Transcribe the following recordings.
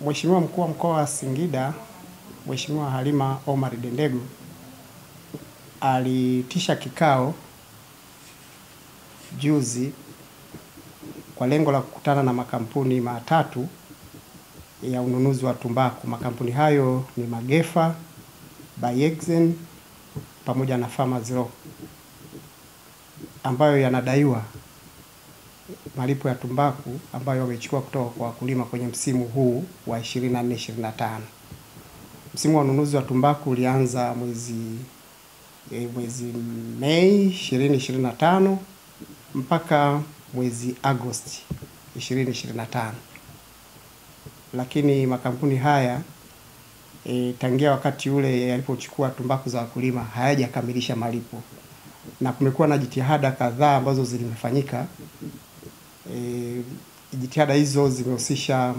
Mheshimiwa Mkuu wa Mkoa wa Singida, Mheshimiwa Halima Omar Dendego aliitisha kikao juzi kwa lengo la kukutana na makampuni matatu ya ununuzi wa tumbaku. Makampuni hayo ni Magefa, Bayexen pamoja na Farmers Rock, ambayo yanadaiwa malipo ya tumbaku ambayo wamechukua kutoka kwa wakulima kwenye msimu huu wa 24-25. Msimu wa ununuzi wa tumbaku ulianza mwezi Mei 2025 mpaka mwezi Agosti 2025. Lakini makampuni haya tangia wakati ule yalipochukua tumbaku za wakulima hayajakamilisha malipo, na kumekuwa na jitihada kadhaa ambazo zilimefanyika. Jitihada hizo zimehusisha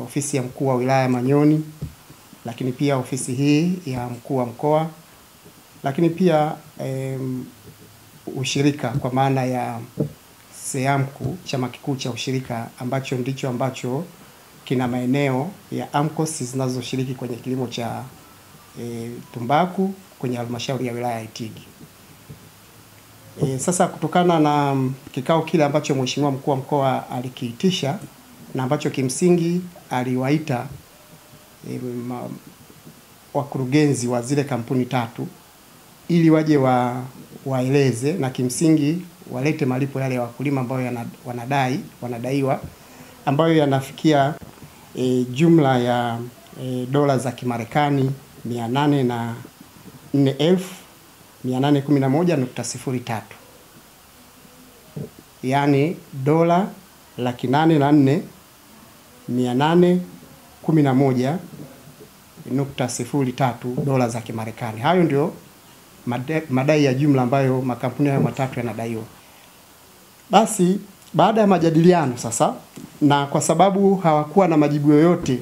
ofisi ya mkuu wa wilaya Manyoni, lakini pia ofisi hii ya mkuu wa mkoa, lakini pia ushirika kwa maana ya SEAMCO, chama kikuu cha ushirika ambacho kina maeneo ya AMCOS zinazoshiriki kwenye kilimo cha tumbaku kwenye halmashauri ya wilaya ya Itigi. Sasa kutokana na kikao kile ambacho Mheshimiwa Mkuu wa Mkoa alikiitisha na ambacho kimsingi aliwaita wakurugenzi wa zile kampuni tatu ili waje waeleze na kimsingi walete malipo yale ya wakulima ambayo wanadaiwa ambayo yanafikia jumla ya dola za Kimarekani 804,811.03, yaani dola 804,811.03 dola za Kimarekani. Hayo ndio madai ya jumla ambayo makampuni hayo matatu yanadaiwa. Basi baada ya majadiliano sasa, na kwa sababu hawakuwa na majibu yoyote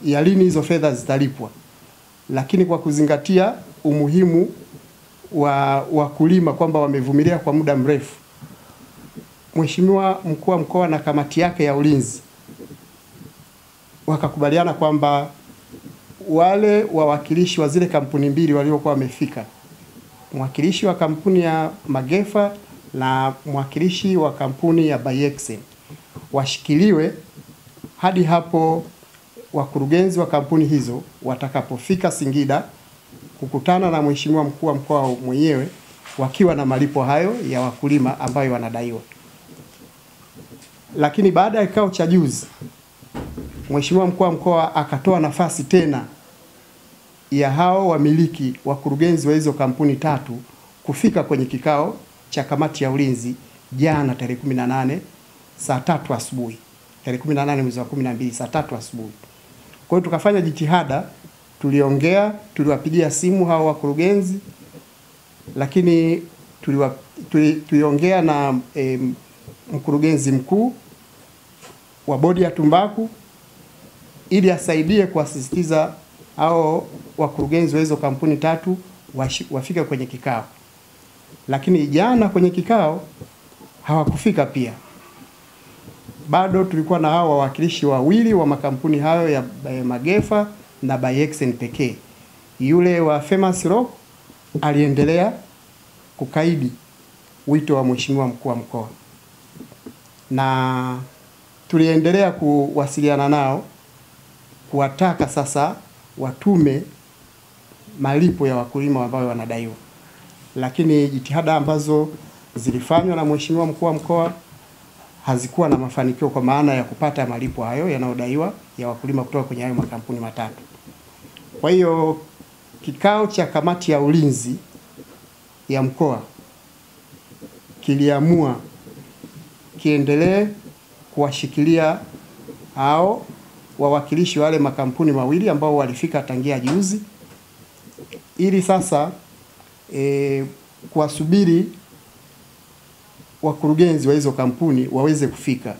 ya lini hizo fedha zitalipwa, lakini kwa kuzingatia umuhimu wa wakulima kwamba wamevumilia kwa muda mrefu, Mheshimiwa Mkuu wa Mkoa na kamati yake ya ulinzi wakakubaliana kwamba wale wawakilishi wa zile kampuni mbili waliokuwa wamefika, mwakilishi wa kampuni ya Magefa na mwakilishi wa kampuni ya Bayexen, washikiliwe hadi hapo wakurugenzi wa kampuni hizo watakapofika Singida kukutana na Mheshimiwa Mkuu wa Mkoa mwenyewe wakiwa na malipo hayo ya wakulima ambayo wanadaiwa. Lakini baada ya kikao cha juzi, Mheshimiwa Mkuu wa Mkoa akatoa nafasi tena ya hao wamiliki wakurugenzi wa hizo kampuni tatu kufika kwenye kikao cha kamati ya ulinzi jana tarehe 18 saa 3 asubuhi. Tarehe 18 mwezi wa 12 saa 3 asubuhi. Kwa hiyo tukafanya jitihada, tuliwapigia simu hao wakurugenzi, lakini tuliongea na mkurugenzi mkuu wa bodi ya tumbaku ili asaidie kuasisitiza hao wakurugenzi wa hizo kampuni tatu wafike kwenye kikao. Lakini jana kwenye kikao hawakufika pia. Bado tulikuwa na hao wawakilishi wawili wa makampuni hayo ya Magefa na Bayexen pekee. Yule wa Farmers Rock aliendelea kukaidi wito wa Mheshimiwa Mkuu wa Mkoa, na tuliendelea kuwasiliana nao kuwataka sasa watume malipo ya wakulima ambao wanadaiwa. Lakini jitihada ambazo zilifanywa na Mheshimiwa Mkuu wa Mkoa hazikuwa na mafanikio kwa maana ya kupata malipo hayo yanayodaiwa ya wakulima kutoka kwenye hayo makampuni matatu. Kwa hiyo kikao cha kamati ya ulinzi ya mkoa kiliamua kiendelee kuwashikilia hao wawakilishi wale makampuni mawili ambao walifika tangia juzi, ili sasa kuwasubiri wakurugenzi wa hizo kampuni waweze kufika.